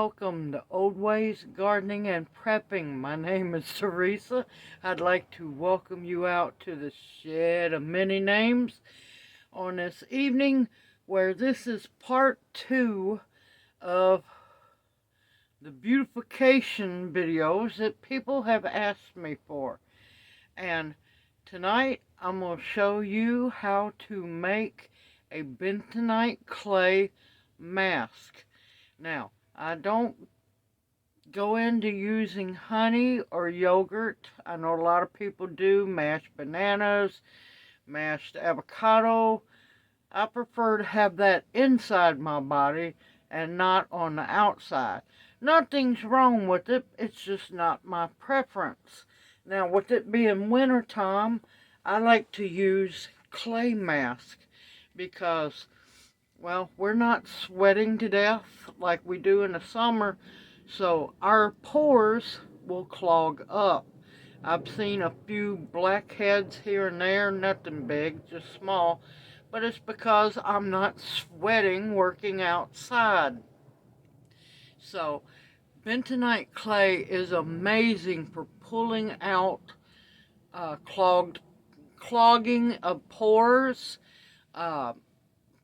welcome to Old Ways Gardening and Prepping. My name is Teresa. I'd like to welcome you out to the shed of many names on this evening, where this is part 2 of the beautification videos that people have asked me for. And tonight I'm going to show you how to make a bentonite clay mask. Now, I don't go into using honey or yogurt. I know a lot of people do mashed bananas, mashed avocado. I prefer to have that inside my body and not on the outside. Nothing's wrong with it, it's just not my preference. Now, with it being winter time, I like to use clay mask because, well, we're not sweating to death like we do in the summer, so our pores will clog up. I've seen a few blackheads here and there, nothing big, just small, but it's because I'm not sweating working outside. So, bentonite clay is amazing for pulling out clogging of pores,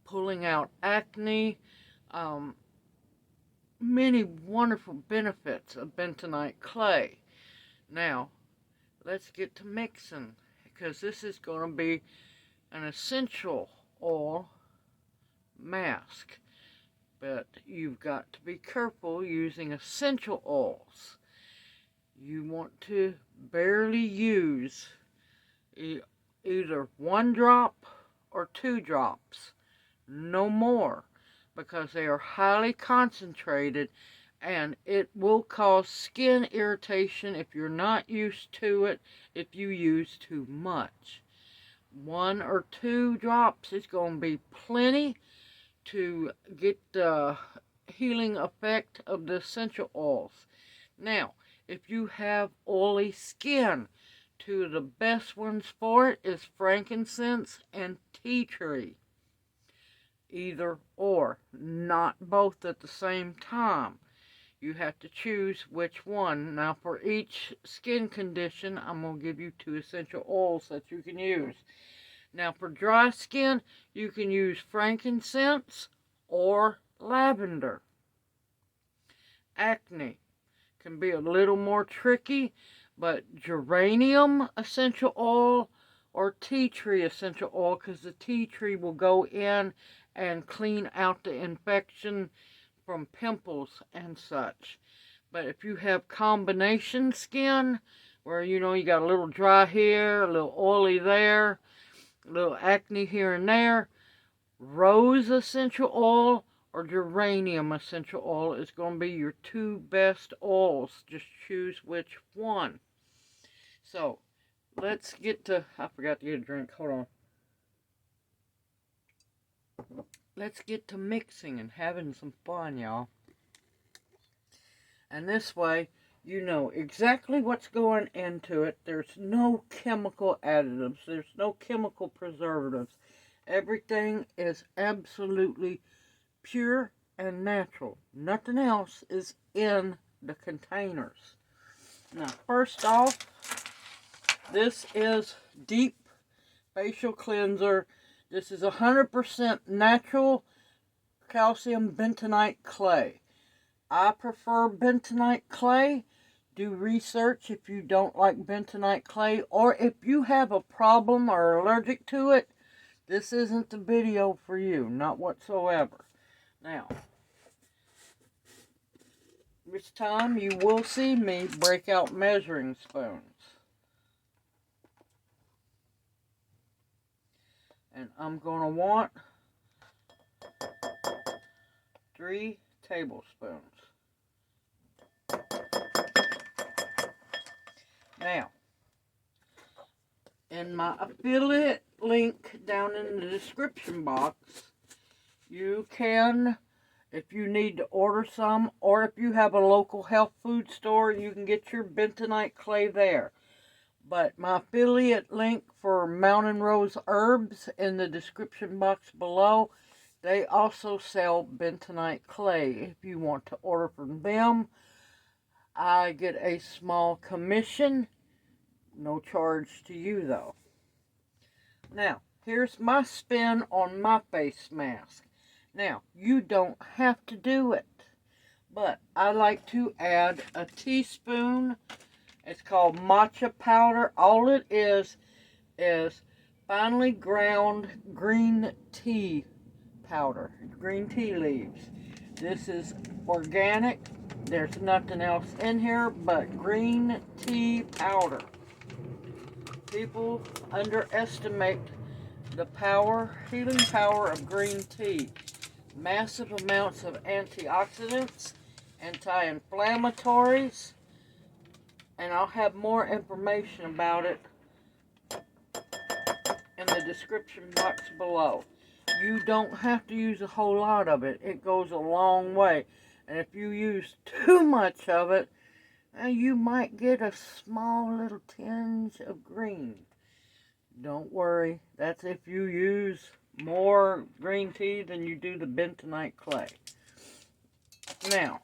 pulling out acne, many wonderful benefits of bentonite clay. Now, let's get to mixing, because this is going to be an essential oil mask. But you've got to be careful using essential oils. You want to barely use either 1 drop or 2 drops. No more, because they are highly concentrated and it will cause skin irritation if you're not used to it, if you use too much. 1 or 2 drops is going to be plenty to get the healing effect of the essential oils. Now, if you have oily skin, 2 of the best ones for it is frankincense and tea tree. Either or, not both at the same time. You have to choose which one. Now, for each skin condition, I'm going to give you 2 essential oils that you can use. Now, for dry skin, you can use frankincense or lavender. Acne can be a little more tricky, but geranium essential oil or tea tree essential oil, because the tea tree will go in and clean out the infection from pimples and such. But if you have combination skin, where you got a little dry here, a little oily there, a little acne here and there, rose essential oil or geranium essential oil is going to be your 2 best oils. Just choose which one. So, let's get to, I forgot to get a drink, hold on. Let's get to mixing and having some fun, y'all. And this way, you know exactly what's going into it. There's no chemical additives. There's no chemical preservatives. Everything is absolutely pure and natural. Nothing else is in the containers. Now, first off, this is Deep Facial Cleanser. This is 100% natural calcium bentonite clay. I prefer bentonite clay. Do research if you don't like bentonite clay, or if you have a problem or are allergic to it, this isn't the video for you, not whatsoever. Now, this time you will see me break out measuring spoons. And I'm going to want 3 tablespoons. Now, in my affiliate link down in the description box, you can, if you need to order some, or if you have a local health food store, you can get your bentonite clay there. But my affiliate link for Mountain Rose Herbs in the description box below, They also sell bentonite clay. If you want to order from them, I get a small commission. No charge to you though. Now, here's my spin on my face mask. Now, you don't have to do it, but I like to add a teaspoon. It's called matcha powder. All it is finely ground green tea powder, green tea leaves. This is organic. There's nothing else in here but green tea powder. People underestimate the healing power of green tea. Massive amounts of antioxidants, anti-inflammatories, and I'll have more information about it in the description box below. You don't have to use a whole lot of it. It goes a long way. And if you use too much of it, you might get a small little tinge of green. Don't worry. That's if you use more green tea than you do the bentonite clay. Now,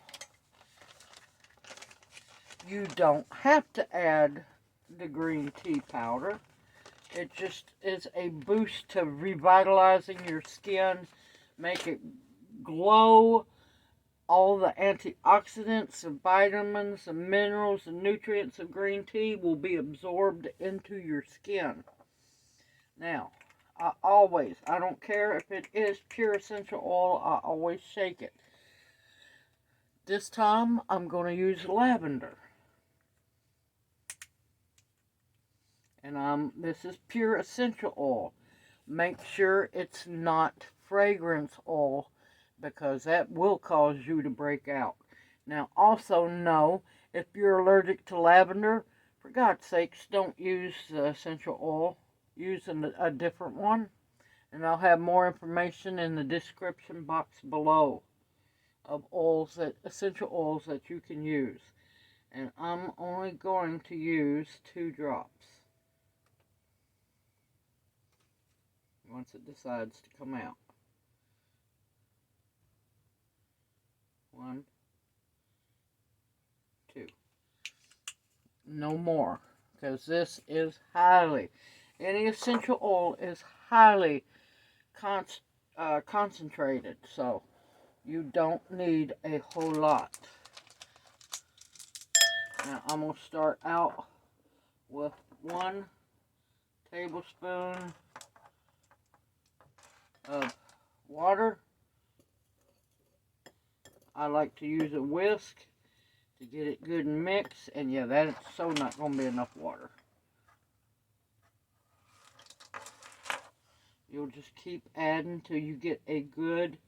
you don't have to add the green tea powder. It just is a boost to revitalizing your skin, make it glow. All the antioxidants and vitamins and minerals and nutrients of green tea will be absorbed into your skin. Now, I don't care if it is pure essential oil, I always shake it. This time, I'm going to use lavender. And this is pure essential oil. Make sure it's not fragrance oil, because that will cause you to break out. Now, also know, if you're allergic to lavender, for God's sakes, don't use the essential oil. Use a different one. And I'll have more information in the description box below of essential oils that you can use. And I'm only going to use 2 drops. Once it decides to come out. 1, 2. No more, because this is any essential oil is highly concentrated, so you don't need a whole lot. Now I'm going to start out with 1 tablespoon of water. I like to use a whisk to get it good and mixed, and yeah, that's so not going to be enough water. You'll just keep adding till you get a good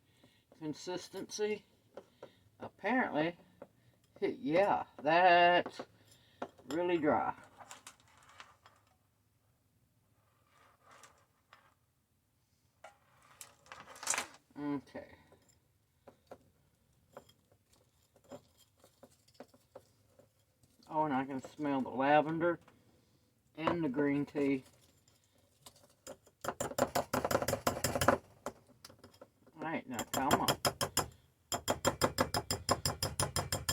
consistency. Apparently, yeah, that's really dry. Okay. Oh, and I can smell the lavender and the green tea. Alright, now come on.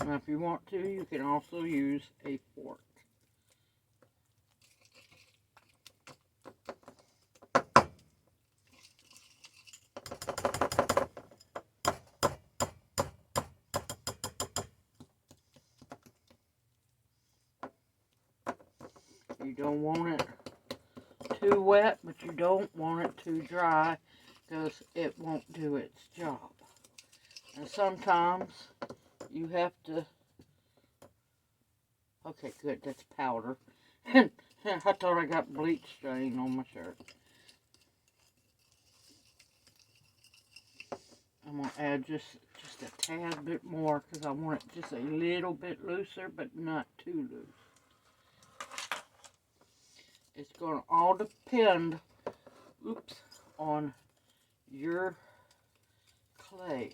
Now, if you want to, you can also use a fork. You don't want it too wet, but you don't want it too dry, because it won't do its job. And sometimes you have to... Okay, good, that's powder. I thought I got bleach stain on my shirt. I'm going to add just a tad bit more, because I want it just a little bit looser, but not too loose. It's going to all depend, on your clay.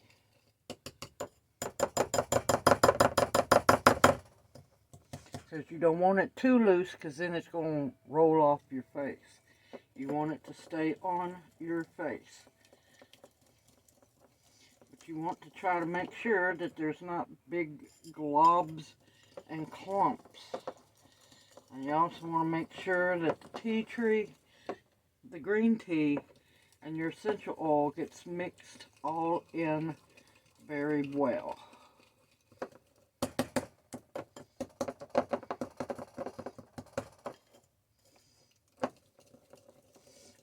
Because you don't want it too loose, because then it's going to roll off your face. You want it to stay on your face. you want to try to make sure that there's not big globs and clumps. And you also want to make sure that the tea tree, the green tea, and your essential oil gets mixed all in very well.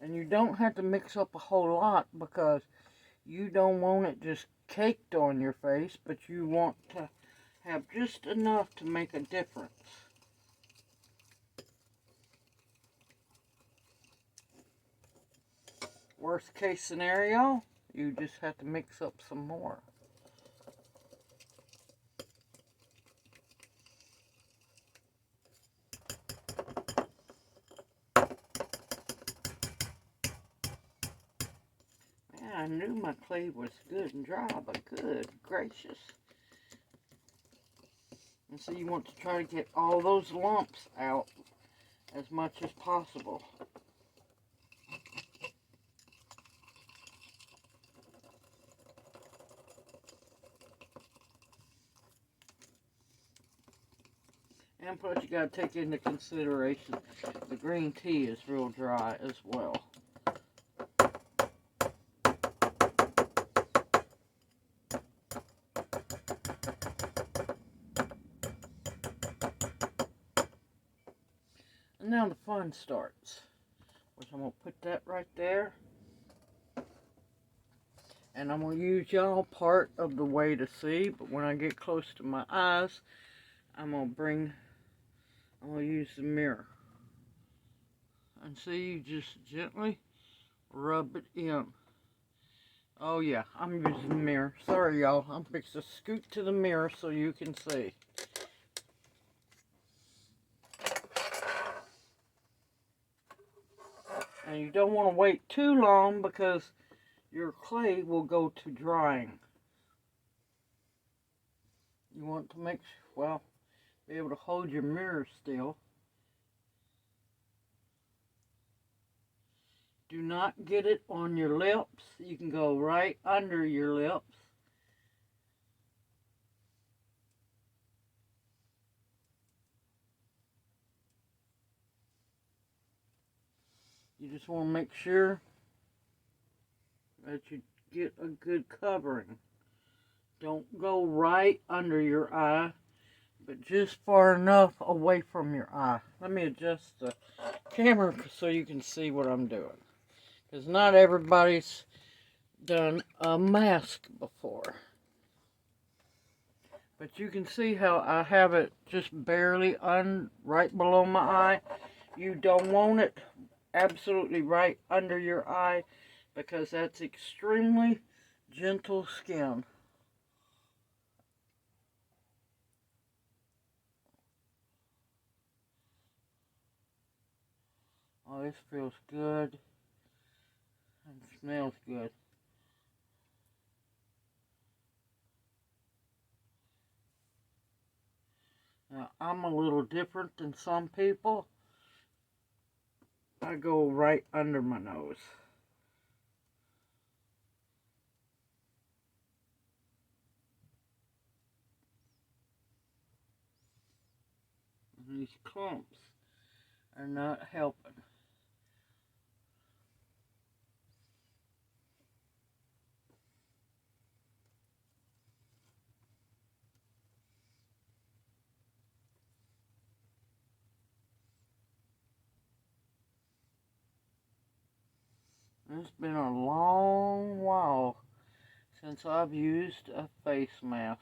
And you don't have to mix up a whole lot because you don't want it just caked on your face, but you want to have just enough to make a difference. Worst case scenario, you just have to mix up some more. Man, I knew my clay was good and dry, but good gracious. And so you want to try to get all those lumps out as much as possible. And plus you got to take into consideration the green tea is real dry as well. And now the fun starts, which I'm going to put that right there. And I'm going to use y'all part of the way to see, but when I get close to my eyes, I'm going to use the mirror. And see, you just gently rub it in. Oh yeah, I'm using the mirror. Sorry y'all, I'm fixing to scoot to the mirror so you can see. And you don't want to wait too long because your clay will go to drying. You want to make, well, be able to hold your mirror still. Do not get it on your lips. You can go right under your lips. You just want to make sure that you get a good covering. Don't go right under your eye, but just far enough away from your eye. Let me adjust the camera so you can see what I'm doing. Because not everybody's done a mask before. But you can see how I have it just barely right below my eye. You don't want it absolutely right under your eye because that's extremely gentle skin. Oh, this feels good and smells good. Now, I'm a little different than some people. I go right under my nose. And these clumps are not helping. It's been a long while since I've used a face mask.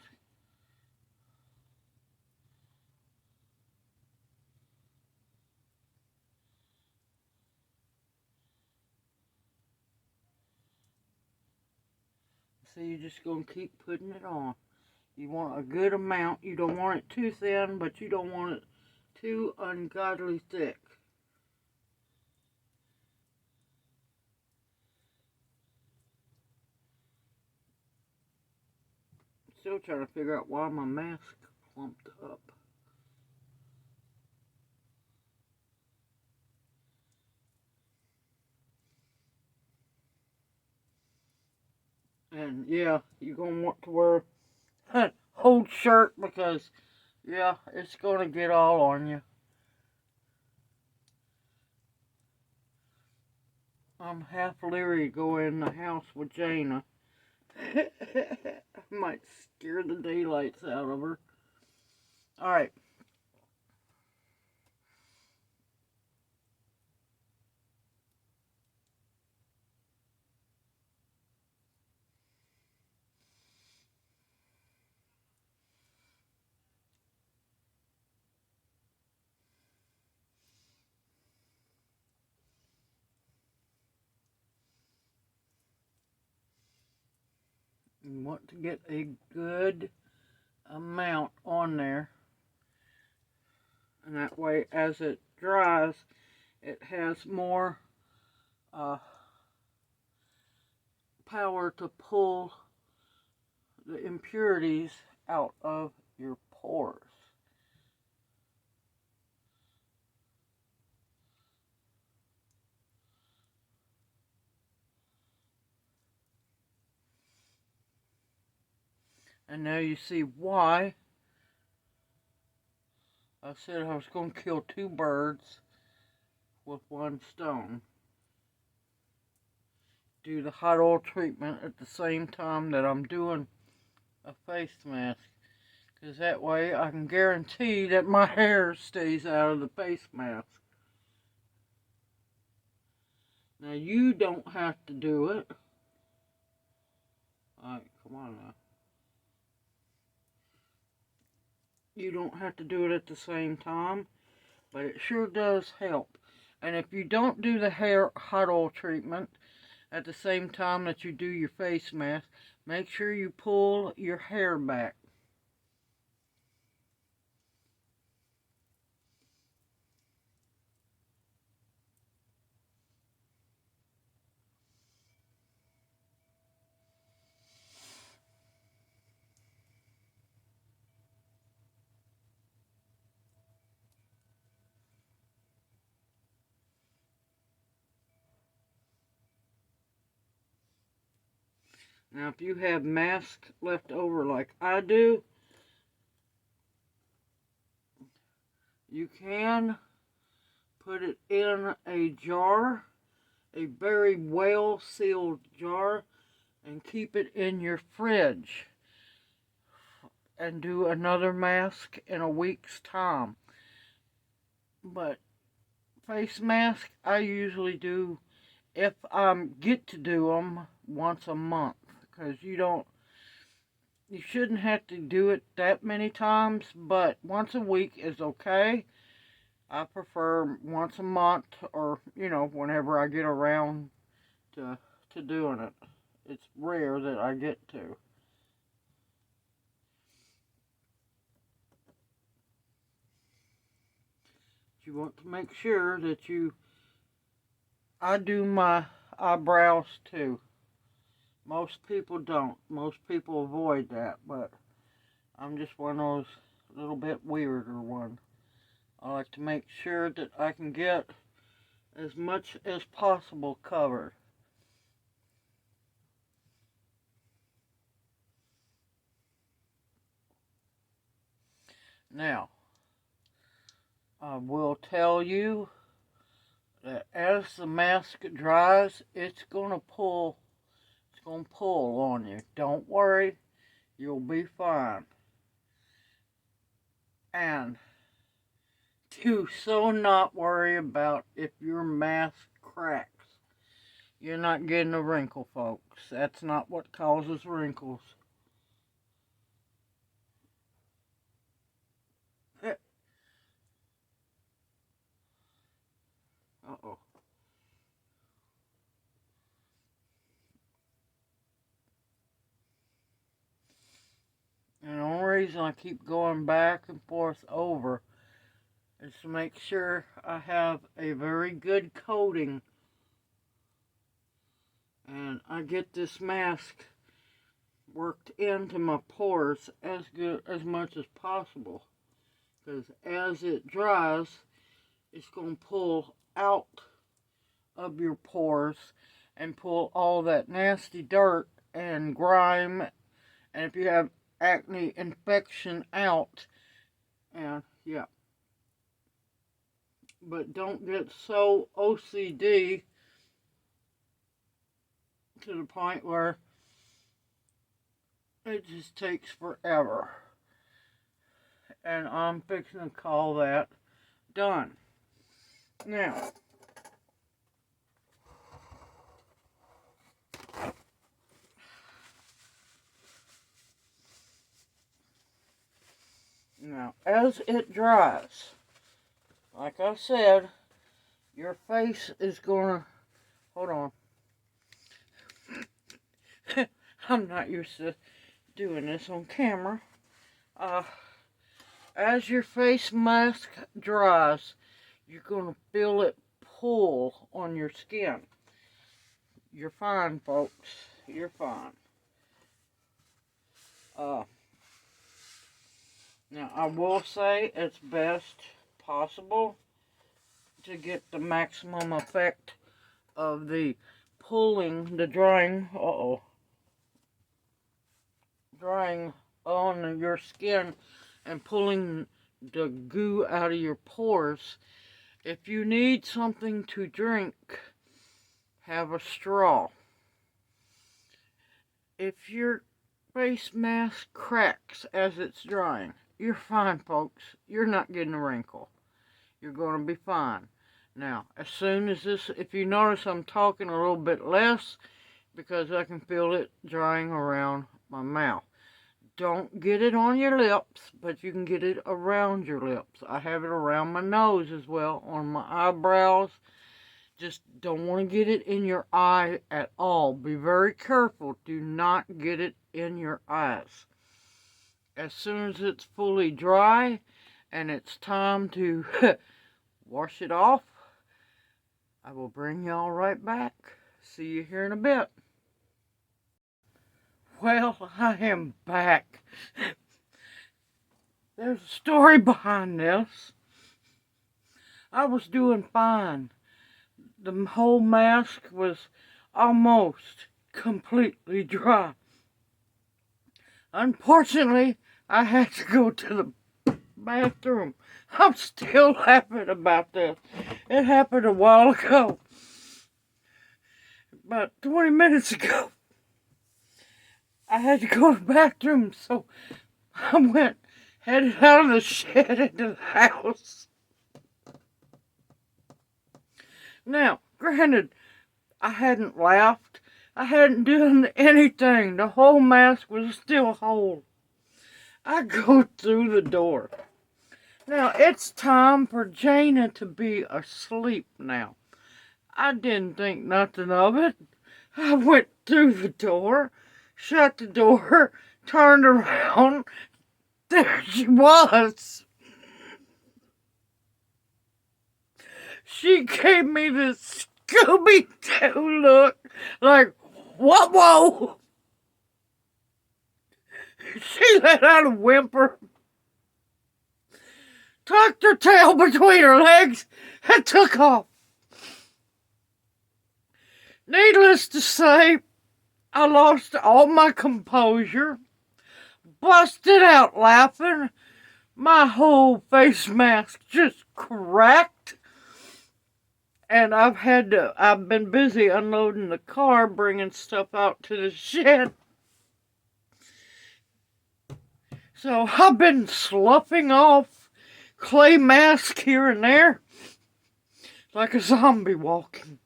So you're just going to keep putting it on. You want a good amount. You don't want it too thin, but you don't want it too ungodly thick. Still trying to figure out why my mask clumped up. And yeah, you're going to want to wear a whole shirt because, yeah, it's going to get all on you. I'm half leery to go in the house with Jana. I might scare the daylights out of her. Alright. You want to get a good amount on there. And that way, as it dries, it has more power to pull the impurities out of your pores. And now you see why I said I was going to kill 2 birds with 1 stone. Do the hot oil treatment at the same time that I'm doing a face mask. Because that way I can guarantee that my hair stays out of the face mask. Now you don't have to do it. Alright, come on now. You don't have to do it at the same time, but it sure does help. And if you don't do the hair hot oil treatment at the same time that you do your face mask, make sure you pull your hair back. Now if you have mask left over like I do, you can put it in a jar, a very well sealed jar, and keep it in your fridge and do another mask in a week's time. But face mask I usually do, if I get to do them, once a month, because you shouldn't have to do it that many times, but once a week is okay. I prefer once a month, or whenever I get around to doing it. It's rare that I get to. You want to make sure that I do my eyebrows too. Most people don't. Most people avoid that, but I'm just one of those little bit weirder ones. I like to make sure that I can get as much as possible covered. Now, I will tell you that as the mask dries, it's going to pull on you. Don't worry, you'll be fine. And do so not worry about if your mask cracks. You're not getting a wrinkle, folks. That's not what causes wrinkles. Uh-oh. And the only reason I keep going back and forth over is to make sure I have a very good coating and I get this mask worked into my pores as much as possible, because as it dries, it's going to pull out of your pores and pull all that nasty dirt and grime, and if you have acne infection out, and yeah. But don't get so OCD to the point where it just takes forever. And I'm fixing to call that done. Now, as it dries, like I said, your face is gonna, hold on. I'm not used to doing this on camera. As your face mask dries, you're gonna feel it pull on your skin. You're fine, folks. You're fine. Now, I will say it's best possible to get the maximum effect of the pulling, the drying on your skin and pulling the goo out of your pores. If you need something to drink, have a straw. If your face mask cracks as it's drying, you're fine, folks. You're not getting a wrinkle. You're going to be fine. Now, as soon as this, if you notice I'm talking a little bit less, because I can feel it drying around my mouth. Don't get it on your lips, but you can get it around your lips. I have it around my nose as well, on my eyebrows. Just don't want to get it in your eye at all. Be very careful. Do not get it in your eyes. As soon as it's fully dry and it's time to wash it off, I will bring y'all right back. See you here in a bit. Well, I am back. There's a story behind this. I was doing fine. The whole mask was almost completely dry. Unfortunately, I had to go to the bathroom. I'm still laughing about this. It happened a while ago. About 20 minutes ago. I had to go to the bathroom, so I headed out of the shed into the house. Now, granted, I hadn't laughed. I hadn't done anything. The whole mask was still whole. I go through the door. Now, it's time for Jana to be asleep now. I didn't think nothing of it. I went through the door, shut the door, turned around. There she was. She gave me this Scooby-Doo look, like, whoa. She let out a whimper, tucked her tail between her legs, and took off. Needless to say, I lost all my composure, busted out laughing. My whole face mask just cracked. And I've been busy unloading the car, bringing stuff out to the shed. So I've been sloughing off clay mask here and there, like a zombie walking.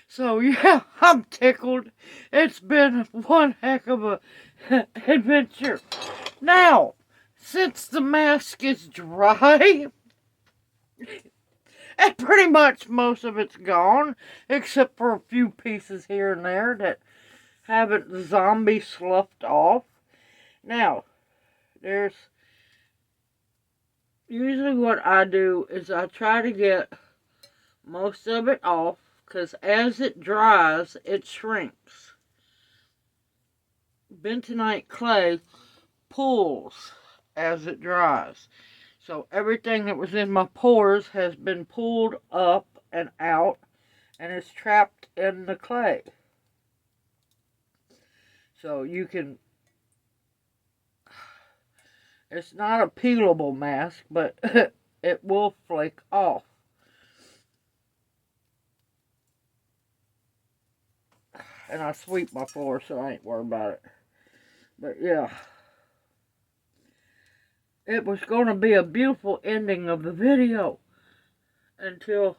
So yeah, I'm tickled. It's been one heck of a adventure. Now, since the mask is dry, and pretty much most of it's gone, except for a few pieces here and there that haven't zombie sloughed off. Now, there's usually what I do is I try to get most of it off, because as it dries, it shrinks. Bentonite clay pulls as it dries. So everything that was in my pores has been pulled up and out and is trapped in the clay. So you can, it's not a peelable mask, but it will flake off. And I sweep my floor, so I ain't worried about it. But yeah, it was going to be a beautiful ending of the video until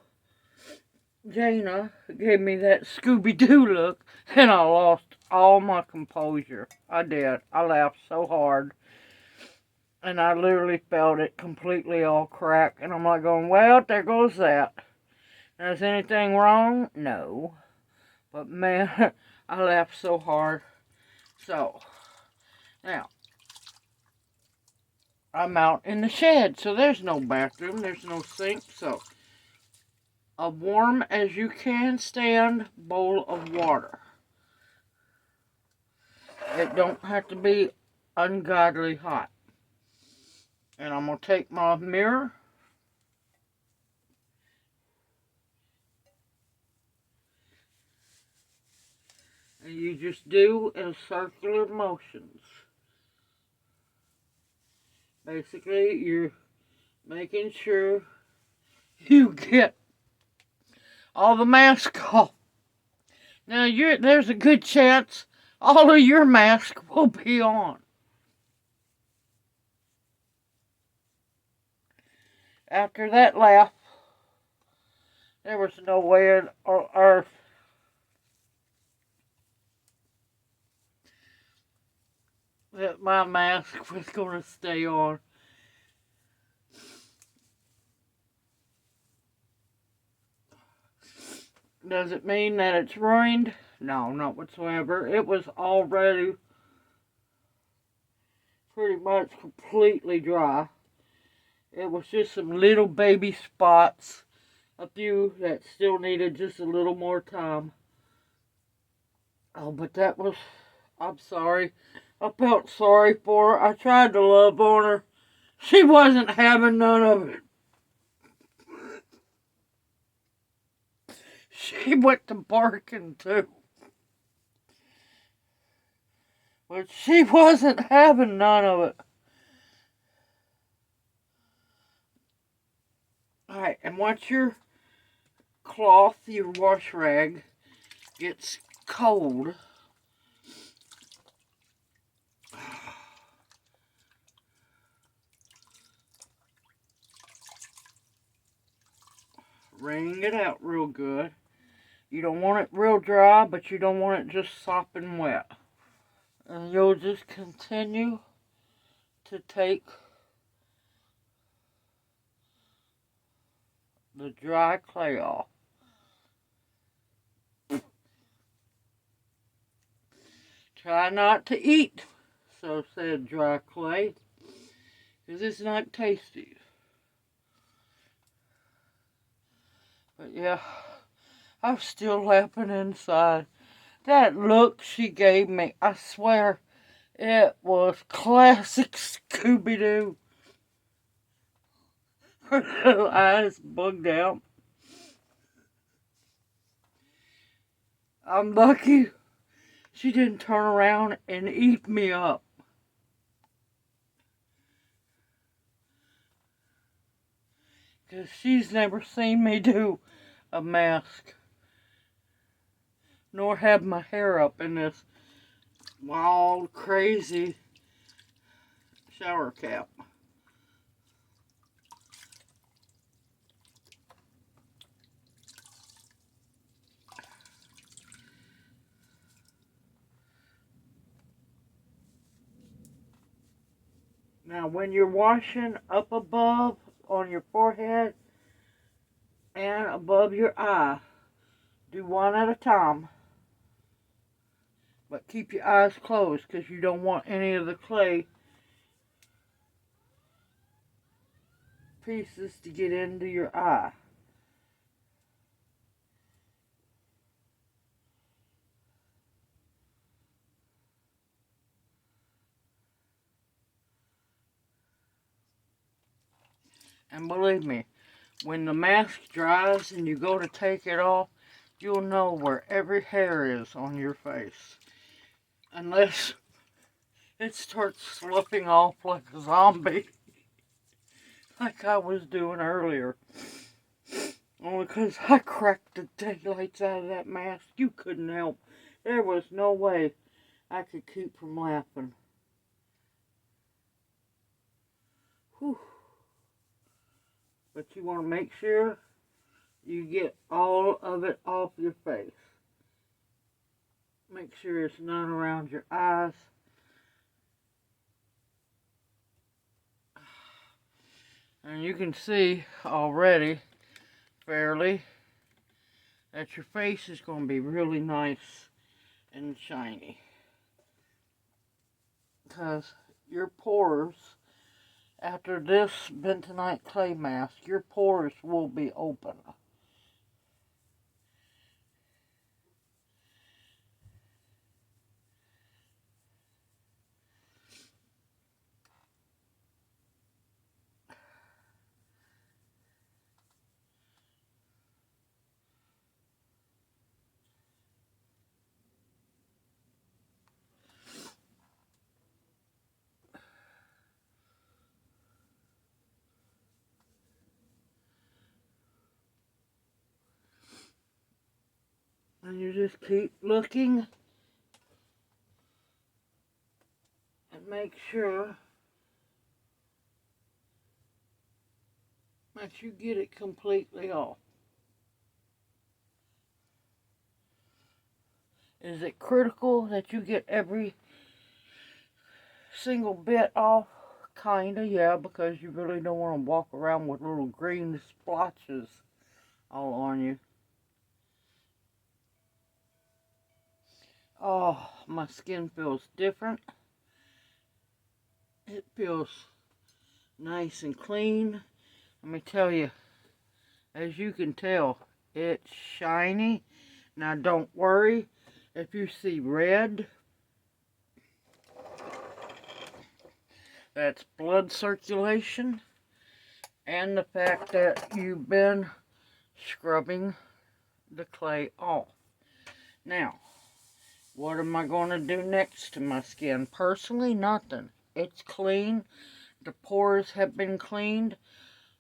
Jana gave me that Scooby-Doo look, and I lost all my composure. I did. I laughed so hard, and I literally felt it completely all crack, and I'm like going, well, there goes that. Is anything wrong? No. But man, I laughed so hard. So, now, I'm out in the shed, so there's no bathroom, there's no sink, so a warm as you can stand bowl of water. It don't have to be ungodly hot. And I'm going to take my mirror and you just do in circular motions. Basically, you're making sure you get all the mask off. Now, there's a good chance all of your mask will be on. After that laugh, there was no way on earth that my mask was going to stay on. Does it mean that it's ruined? No, not whatsoever. It was already pretty much completely dry. It was just some little baby spots. A few that still needed just a little more time. Oh, but that was, I'm sorry. I felt sorry for her. I tried to love on her. She wasn't having none of it. She went to barking too. But she wasn't having none of it. Alright, and once your cloth, your wash rag, gets cold, wring it out real good. You don't want it real dry, but you don't want it just sopping wet. And you'll just continue to take the dry clay off. Try not to eat, so said dry clay, because it's not tasty. But yeah, I'm still laughing inside. That look she gave me, I swear, it was classic Scooby-Doo. Her little eyes bugged out. I'm lucky she didn't turn around and eat me up. Because she's never seen me do a mask. Nor have my hair up in this wild, crazy shower cap. Now, when you're washing up above on your forehead and above your eye, do one at a time. But keep your eyes closed because you don't want any of the clay pieces to get into your eye. And believe me, when the mask dries and you go to take it off, you'll know where every hair is on your face. unless it starts sloughing off like a zombie, like I was doing earlier. Only because I cracked the daylights out of that mask. You couldn't help. There was no way I could keep from laughing. Whew. But you want to make sure you get all of it off your face. Make sure it's none around your eyes. And you can see already, fairly, that your face is going to be really nice and shiny. Because your pores, after this bentonite clay mask, your pores will be open. And you just keep looking and make sure that you get it completely off. Is it critical that you get every single bit off? Kinda, yeah, because you really don't want to walk around with little green splotches all on you. Oh, my skin feels different. It feels nice and clean. Let me tell you, as you can tell, it's shiny. Now don't worry if you see red. That's blood circulation and the fact that you've been scrubbing the clay off. Now, what am I going to do next to my skin? Personally, nothing. It's clean. The pores have been cleaned.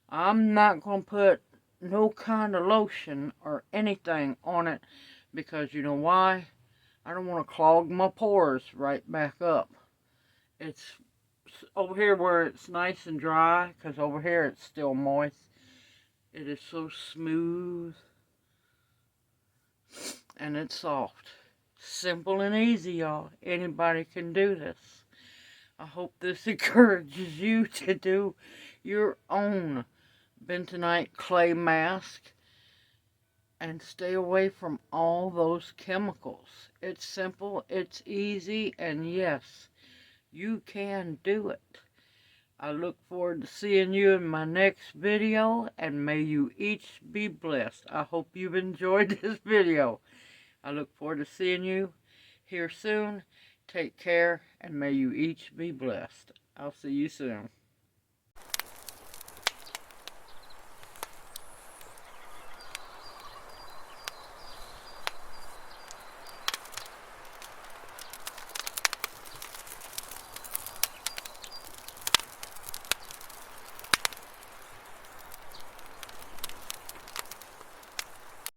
I'm not going to put no kind of lotion or anything on it because you know why? I don't want to clog my pores right back up. It's over here where it's nice and dry, because over here it's still moist. It is so smooth and it's soft. Simple and easy, y'all. Anybody can do this. I hope this encourages you to do your own bentonite clay mask and stay away from all those chemicals. It's simple, it's easy, and yes, you can do it. I look forward to seeing you in my next video, and may you each be blessed. I hope you've enjoyed this video. I look forward to seeing you here soon. Take care, and may you each be blessed. I'll see you soon.